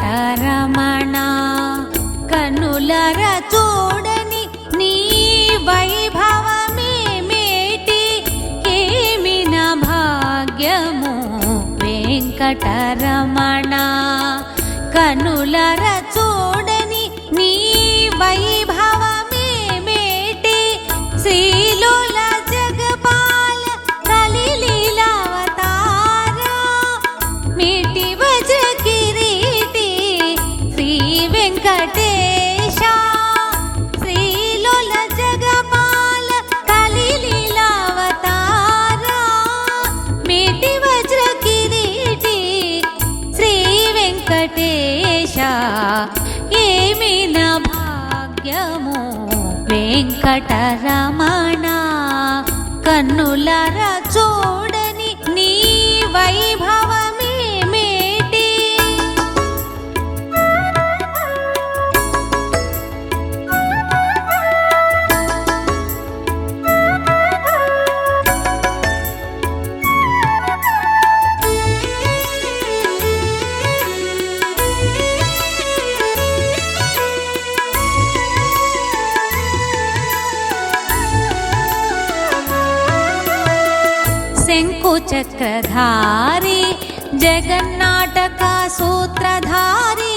వెంకటరమణ కన్నులర చూడని నీ వైభవమే మేటి ఏమిన భాగ్యము వెంకటరమణ కన్నులర చూడని నీ వైభవమే మేటి శ్రీలోల జగపాల కలిలీలావతార మేటి వజ్ర కిరీటి శ్రీ వెంకటేశ శ్రీలోల జగపాల కలిలీలావతార మేటి వజ్ర కిరీటి శ్రీ వెంకటేశ ఏమిన భాగ్యము వెంకటరమణ కన్నులర చూడని నీ వైభవమే మేటి శంకుచక్రధారి జగన్నాటక సూత్రధారి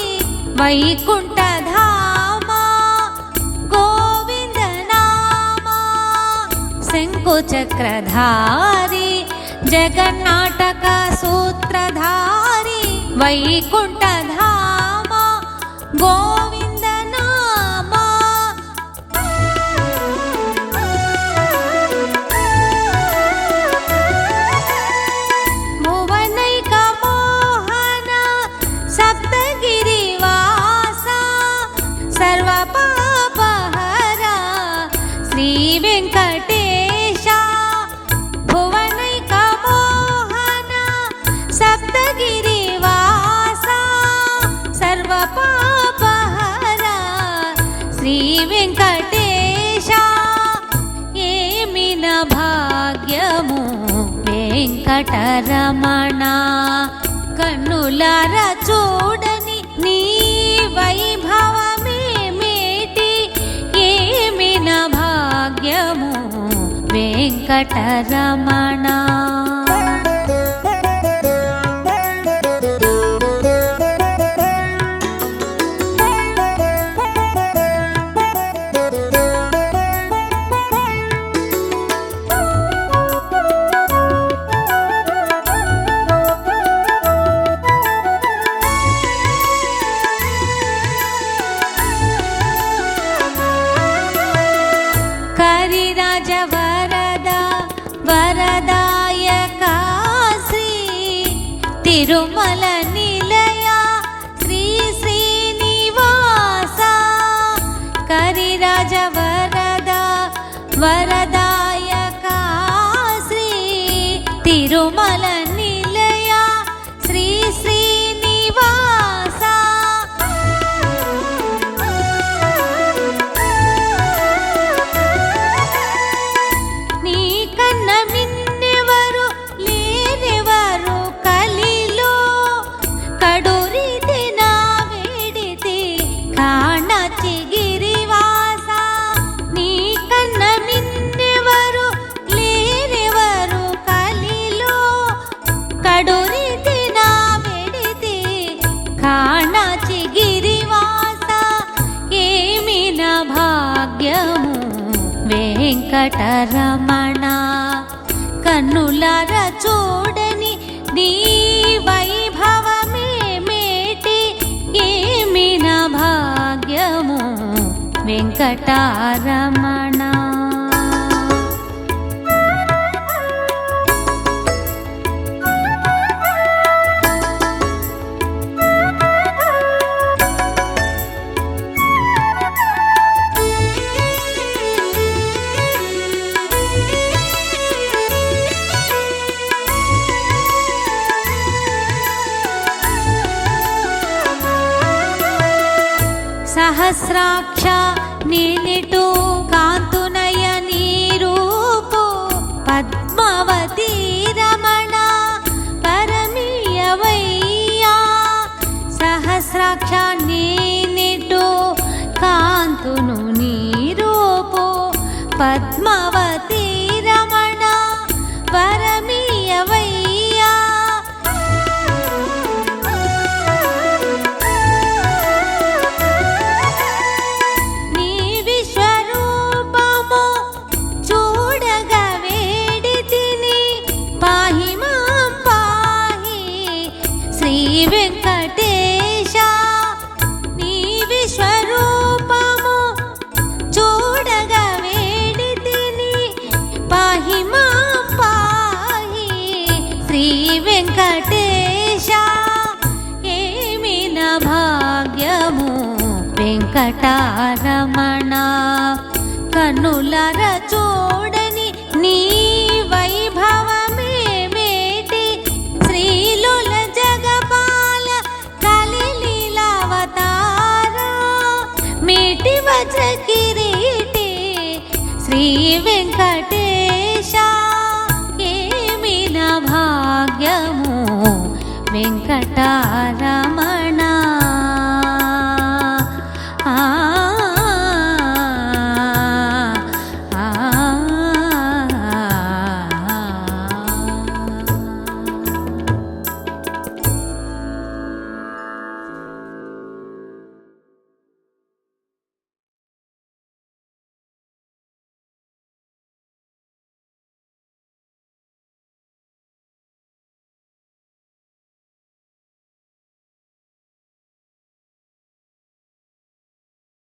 వైకుంఠధామ గోవింద నామ శంకుచక్రధారి జగన్నాటక సూత్రధారి వైకుంఠధామ గోవింద నామ సర్వపాపహర శ్రీ వెంకటేశ భువనైక మోహన సప్తగిరివాస సర్వపాపహర శ్రీ వెంకటేశ ఏమిన భాగ్యము వెంకటరమణ కన్నులార చూడని నీ వైభవమే మేటి ఏమిన భాగ్యము వెంకటరమణ కరిరాజ వరద వరదాయక శ్రీ తిరుమల నిలయ శ్రీ శ్రీనివాస కరిరాజ వరద వరదాయక శ్రీ తిరుమల నిలయ శ్రీ శ్రీనివాస భాగ్యము వెంకటరమణ కన్నులార చూడని నీ వైభవమే మేటి ఏమిన భాగ్యము వెంకటరమణ సహస్రాక్ష నీలిటు కాంతునయ నీరూపు పద్మావతి రమణ పరమీయవయ్యా సహస్ర సహస్రాక్ష నేనిటు కాంతును నీ రూపు పద్మావతి రమణ వరమీయవయ్యా నీ విశ్వరూపము చూడగా వేడితిని పాహి మాం పాహి శ్రీ వెంకటేశ నీ విశ్వరూపము చూడగా వేడితిని పాహి మాం పాహి శ్రీ వెంకటేశ ఏమి నా భాగ్యము వెంకటారమణ కన్నులర చూడని నీ వైభవమే మేటి శ్రీలుల జగపాల కలిలీలావతార మేటి వజ్ర కిరీటి శ్రీ వెంకటేశ ఏమి నా భాగ్యము వెంకటారమణ